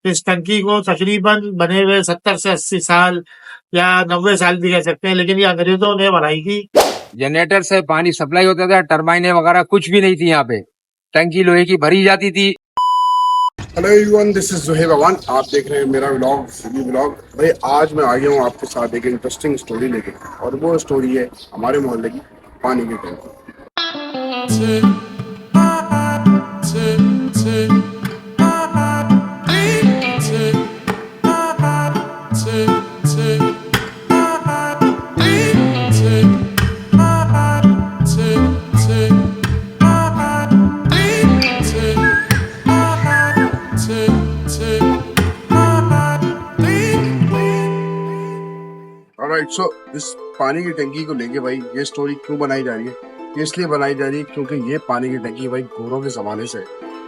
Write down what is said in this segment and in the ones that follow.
इस टंकी को तकरीबन बने हुए 70 से 80 साल या 90 साल भी कह सकते हैं, लेकिन ये अंग्रेजों ने बनाई थी। जनरेटर से पानी सप्लाई होता था, टरबाइनें वगैरह कुछ भी नहीं थी यहाँ पे। टंकी लोहे की भरी जाती थी। Hello everyone, this is Zoheb Awan. आप देख रहे हैं मेरा व्लॉग। भाई आज मैं आ गया हूँ आपके साथ एक इंटरेस्टिंग स्टोरी लेके, और वो स्टोरी है हमारे मोहल्ले की पानी की टंकी। ऑलराइट, सो इस पानी की टंकी को लेके भाई ये स्टोरी क्यों बनाई जा रही है? ये इसलिए बनाई जा रही है क्योंकि ये पानी की टंकी भाई गोरों के ज़माने से है,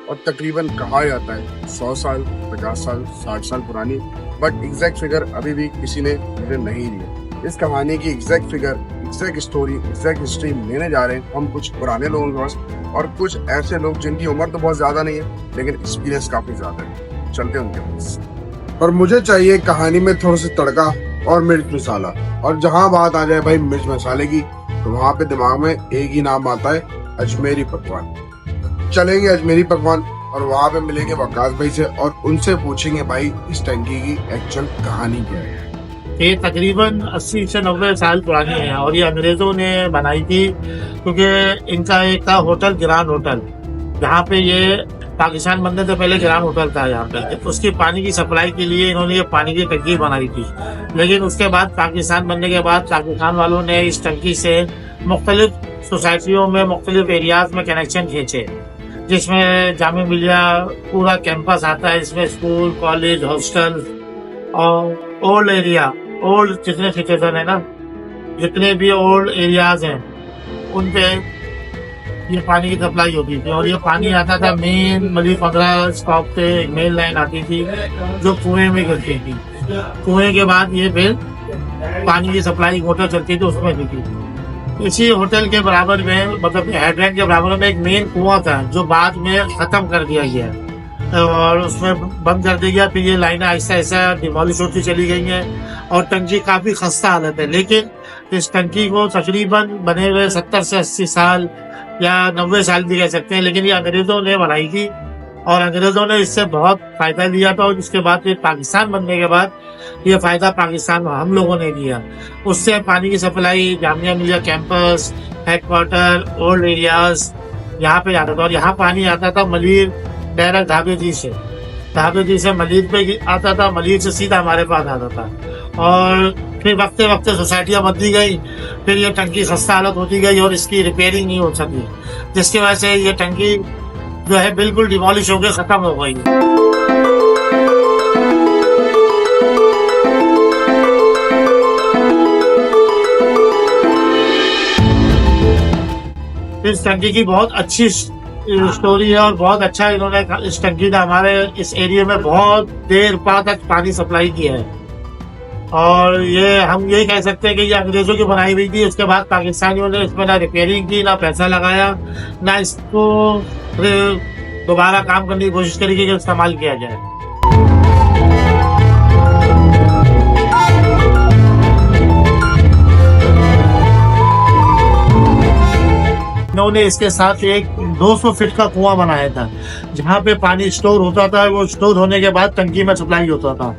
और तकरीबन कहा जाता है 100 साल, 50 साल, 60 साल पुरानी, बट एग्जैक्ट फिगर अभी भी किसी ने मुझे नहीं दी। इस कहानी की exact figure, exact story, exact history लेने जा रहे हैं हम कुछ पुराने लोगों के पास, और कुछ ऐसे लोग जिनकी उम्र तो बहुत ज़्यादा नहीं है लेकिन एक्सपीरियंस काफ़ी ज़्यादा है। चलते हैं उनके पास। और मुझे चाहिए कहानी में थोड़ा सा तड़का और मिर्च मसाला, और जहाँ बात आ जाए भाई मिर्च मसाले की, तो वहाँ पे दिमाग में एक ही नाम आता है, अजमेरी पकवान। चलेंगे अजमेरी पकवान और वहाँ पे मिलेंगे वकास भाई से, और उनसे पूछेंगे भाई इस टंकी की एक्चुअल कहानी क्या है। ये तकरीबन 80 से 90 साल पुरानी है, और ये अंग्रेजों ने बनाई थी क्योंकि इनका एक था होटल, ग्रांड होटल, जहाँ पे ये पाकिस्तान बनने से पहले ग्रांड होटल था यहाँ पे। उसकी पानी की सप्लाई के लिए इन्होंने ये पानी की टंकी बनाई थी, लेकिन उसके बाद पाकिस्तान बनने के बाद पाकिस्तान वालों ने इस टंकी से मुख्तलिफ सोसाइटियों में, मुख्तलिफ एरियाज में कनेक्शन खींचे, जिसमें जामिया मिलिया पूरा कैंपस आता है। इसमें स्कूल, कॉलेज, हॉस्टल और ओल्ड एरिया, ओल्ड जितने सिटीजन है ना, जितने भी ओल्ड एरियाज हैं उन पे ये पानी की सप्लाई होती थी। और ये पानी आता था मेन मलिक 15 स्टॉप पे एक मेन लाइन आती थी जो कुएं में गिरती थी। कुएं के बाद ये फिर पानी की सप्लाई मोटर चलती थी, उसमें थी। इसी होटल के बराबर में, मतलब हेडलाइन के बराबर में एक मेन कुआं था जो बाद में खत्म कर दिया गया और उसमें बंद कर दिया गया। फिर ये लाइनें ऐसा ऐसा डिमोलिश होती चली गई हैं और टंकी काफी खस्ता हालत है। लेकिन इस टंकी को तकरीबन बने हुए 70 से 80 साल या 90 साल भी कह सकते हैं, लेकिन ये अंग्रेजों ने बनाई थी और अंग्रेजों ने इससे बहुत फायदा लिया था। और इसके बाद फिर पाकिस्तान बनने के बाद ये फायदा पाकिस्तान हम लोगों ने लिया। उससे पानी की supply Jamia Millia campus, headquarter, old areas यहाँ पे जाता था। और यहाँ पानी आता था मलिर डायरेक्ट ढाबे जी से मलिर पे आता था, मलिर से सीधा हमारे पास आता था। और फिर वक्ते वक्ते सोसाइटियाँ बनती गई, फिर ये टंकी खस्ता हालत होती गई और इसकी रिपेयरिंग नहीं हो सकी, जिसकी वजह से ये टंकी जो है बिल्कुल डिमोलिश होकर खत्म हो गई। इस टंकी की बहुत अच्छी स्टोरी है और बहुत अच्छा इन्होंने इस टंकी ने हमारे इस एरिया में बहुत देर बाद तक पानी सप्लाई किया है। और ये हम यही कह सकते हैं कि ये अंग्रेजों की बनाई हुई थी। उसके बाद पाकिस्तानियों ने इसमें ना रिपेयरिंग की, ना पैसा लगाया, ना इसको दोबारा काम करने की कोशिश करी कि इस्तेमाल किया जाए। इन्होंने इसके साथ एक 200 फीट का कुआं बनाया था, जहाँ पे पानी स्टोर होता था। वो स्टोर होने के बाद टंकी में सप्लाई होता था।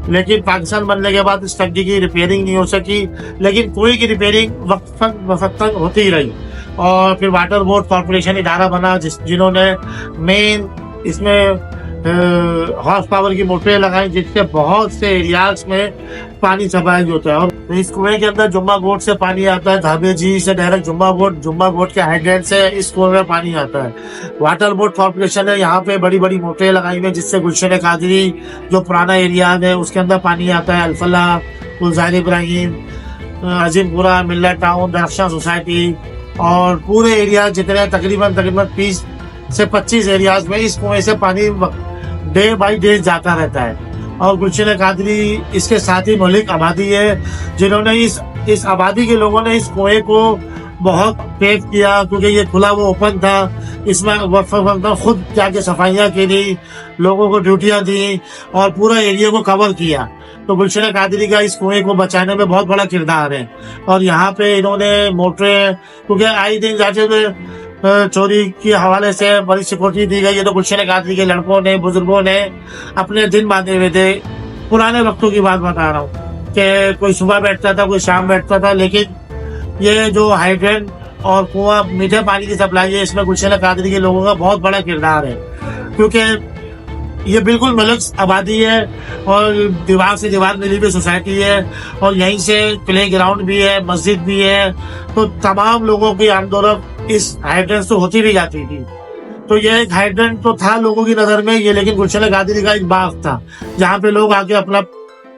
लेकिन पाकिस्तान बनने के बाद इस टंकी की रिपेयरिंग नहीं हो सकी, लेकिन कुएं की रिपेयरिंग वक्त तक होती ही रही। और फिर वाटर बोर्ड कॉर्पोरेशन इदारा बना, जिन्होंने मेन इसमें हॉर्स पावर की मोटरें लगाई, जिससे बहुत से एरियाज में पानी सप्लाई होता है। और इस कुएं के अंदर जुम्मा बोर्ड से पानी आता है, धाबे जी से डायरेक्ट जुम्मा बोर्ड के हेडलाइन से इस कुएं में पानी आता है। वाटर बोर्ड कॉर्पोरेशन ने यहाँ पे बड़ी बड़ी मोटरें लगाई हुई, जिससे गुलशन कादरी जो पुराना एरिया है उसके अंदर पानी आता है। अल्फला, गुलजार इब्राहिम, अजीमपुरा, मिल्ला टाउन, दरख्शां सोसाइटी और पूरे एरिया जितने तकरीबन 30 से 25 एरियाज में इस कुएं से पानी डे बाई डे जाता रहता है। और गुलशन कादरी इसके साथ ही मौलिक आबादी है, जिन्होंने इस आबादी के लोगों ने इस कुएं को बहुत पेश किया, क्योंकि ये खुला वो ओपन था। इसमें वक्त खुद जाके सफाइयाँ की, लोगों को ड्यूटियां दी और पूरा एरिया को कवर किया। तो गुलशन कादरी का इस कुएं को बचाने में बहुत बड़ा किरदार है। और यहाँ पे इन्होंने मोटरें, क्योंकि आए दिन जाते हुए चोरी के हवाले से बड़ी सिक्योरिटी दी गई है, तो गुलशन कादरी के लड़कों ने, बुजुर्गों ने अपने दिन बांधे हुए थे। पुराने वक्तों की बात बता रहा हूँ कि कोई सुबह बैठता था, कोई शाम बैठता था, लेकिन ये जो हाइड्रेंट और कुआं मीठे पानी की सप्लाई है, इसमें गुलशन कादरी के लोगों का बहुत बड़ा किरदार है। क्योंकि ये बिल्कुल मलक्स आबादी है और दीवार से दीवार मिली हुई सोसाइटी है, और यहीं से प्ले ग्राउंड भी है, मस्जिद भी है, तो तमाम लोगों की आमदोरफ्त इस हाइड्रेंट से होती भी जाती थी। तो ये एक हाइड्रेंट तो था लोगों की नजर में ये, लेकिन गुलशन कादरी का एक बाग था जहाँ पे लोग आके अपना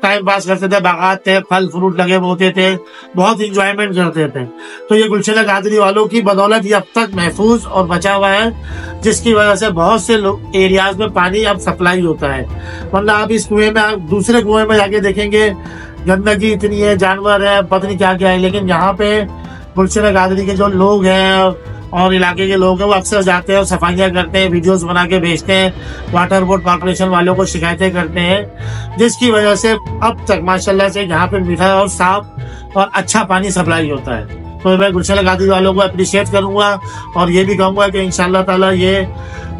टाइम पास करते थे, बागात थे, फल फ्रूट लगे होते थे, बहुत इंजॉयमेंट करते थे। तो ये गुलशन कादरी वालों की बदौलत ये अब तक महफूज और बचा हुआ है, जिसकी वजह से बहुत से एरियाज में पानी अब सप्लाई होता है। वरना आप इस कुएं में, आप दूसरे कुएं में जाके देखेंगे गंदगी इतनी है, जानवर है, पता नहीं क्या क्या है, लेकिन यहाँ पे गुलशन कादरी के जो लोग हैं और इलाके के लोग हैं, वो अक्सर जाते हैं और सफाइयाँ करते हैं, वीडियोस बना के भेजते हैं, वाटर बोर्ड कॉर्पोरेशन वालों को शिकायतें करते हैं, जिसकी वजह से अब तक माशाल्लाह से यहाँ पे मीठा और साफ और अच्छा पानी सप्लाई होता है। तो मैं गुलशन कादरी वालों को अप्रिशिएट करूंगा और ये भी कहूंगा कि इंशाल्लाह ताला ये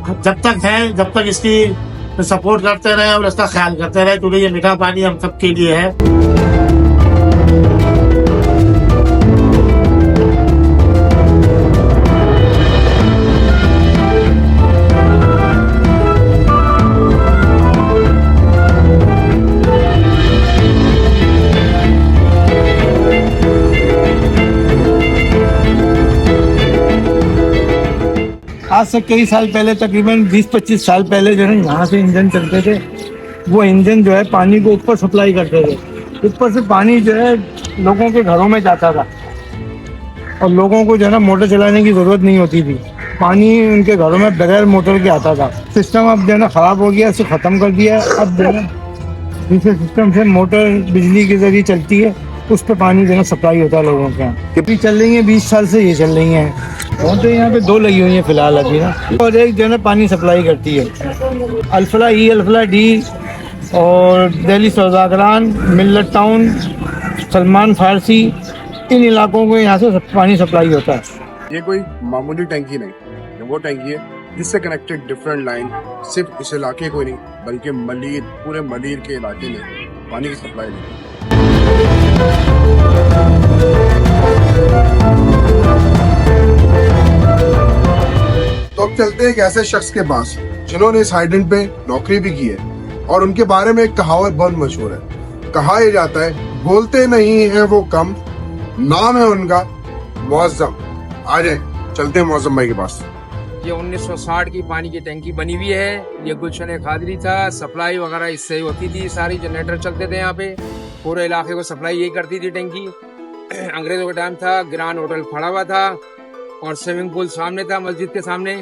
जब तक है, जब तक इसकी सपोर्ट करते रहे और इसका ख्याल करते रहे, क्योंकि ये मीठा पानी हम सबके लिए है। आज से कई साल पहले, तकरीबन 20-25 साल पहले जो है यहाँ से इंजन चलते थे। वो इंजन जो है पानी को ऊपर सप्लाई करते थे। ऊपर से पानी जो है लोगों के घरों में जाता था और लोगों को जो है ना मोटर चलाने की ज़रूरत नहीं होती थी। पानी उनके घरों में बगैर मोटर के आता था। सिस्टम अब जो है ना ख़राब हो गया, इसे ख़त्म कर दिया। अब जो है ना दूसरे सिस्टम से मोटर बिजली के ज़रिए चलती है, उस पर पानी जो है ना सप्लाई होता है लोगों के यहाँ। अभी चल रही है 20 साल से ये चल रही हैं। और तो यहाँ पे 2 लगी हुई हैं फिलहाल अभी ना, और एक जो है ना पानी सप्लाई करती है अल्फला ई, अल्फला डी और दिल्ली सौदागरान, मिल्लत टाउन, सलमान फारसी, इन इलाकों को यहाँ से पानी सप्लाई होता है। ये कोई मामूली टंकी नहीं, ये वो टंकी है जिससे कनेक्टेड डिफरेंट लाइन सिर्फ इस इलाके को नहीं बल्कि मलीर, पूरे मलीर के इलाके में पानी की सप्लाई नहीं। तो अब चलते हैं एक ऐसे शख्स के पास जिन्होंने इस हाइड्रेंट पे नौकरी भी की है और उनके बारे में एक कहावत बहुत मशहूर है। कहा यह जाता है, बोलते नहीं है वो कम, नाम है उनका मुअज्जम। आ जाए, चलते हैं मुअज्जम भाई के पास। ये 1960 की पानी की टंकी बनी हुई है। ये गुलशन कादरी था, सप्लाई वगैरह इससे होती थी, सारी जनरेटर चलते थे यहाँ पे, पूरे इलाके को सप्लाई यही करती थी टंकी। अंग्रेजों का टाइम था, ग्रांड होटल खड़ा हुआ था और स्विमिंग पूल सामने था मस्जिद के सामने,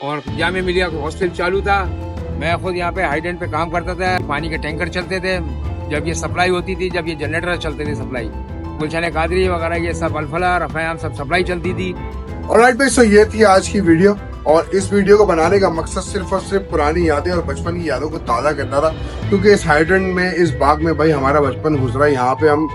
और जामे मिलिया हॉस्टल चालू था। मैं खुद यहाँ पे हाइड्रेंट पे काम करता था, पानी के टैंकर चलते थे जब ये सप्लाई होती थी, जब ये जनरेटर चलते थे सप्लाई, गुलशन कादरी वगैरह ये सब, अल्फला, रफ़ायाम सब सप्लाई चलती थी। ऑलराइट भाई, सो ये थी आज की वीडियो, और इस वीडियो को बनाने का मकसद सिर्फ और सिर्फ पुरानी यादें और बचपन की यादों को ताज़ा करना था, क्योंकि इस हाइड्रेंट में, इस बाग में भाई हमारा बचपन गुजरा। यहाँ पे हम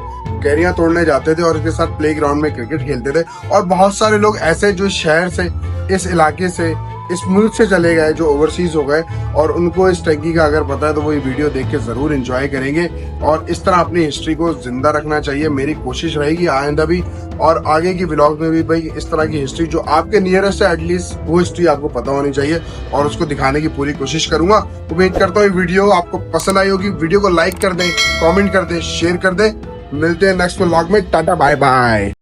कैरियां तोड़ने जाते थे और इसके साथ प्ले ग्राउंड में क्रिकेट खेलते थे। और बहुत सारे लोग ऐसे जो शहर से, इस इलाके से, इस मुल्क से चले गए, जो ओवरसीज हो गए, और उनको इस टंकी का अगर पता है तो वो ये वीडियो देख के जरूर एंजॉय करेंगे। और इस तरह अपनी हिस्ट्री को जिंदा रखना चाहिए, मेरी कोशिश रहेगी आइंदा भी और आगे की व्लॉग में भी भाई इस तरह की हिस्ट्री जो आपके नियरेस्ट है, एटलीस्ट वो हिस्ट्री आपको पता होनी चाहिए और उसको दिखाने की पूरी कोशिश करूंगा। उम्मीद करता हूँ ये वीडियो आपको पसंद आई होगी। वीडियो को लाइक कर दें, कॉमेंट कर दें, शेयर कर दें। मिलते हैं नेक्स्ट व्लॉग में। Tata bye bye.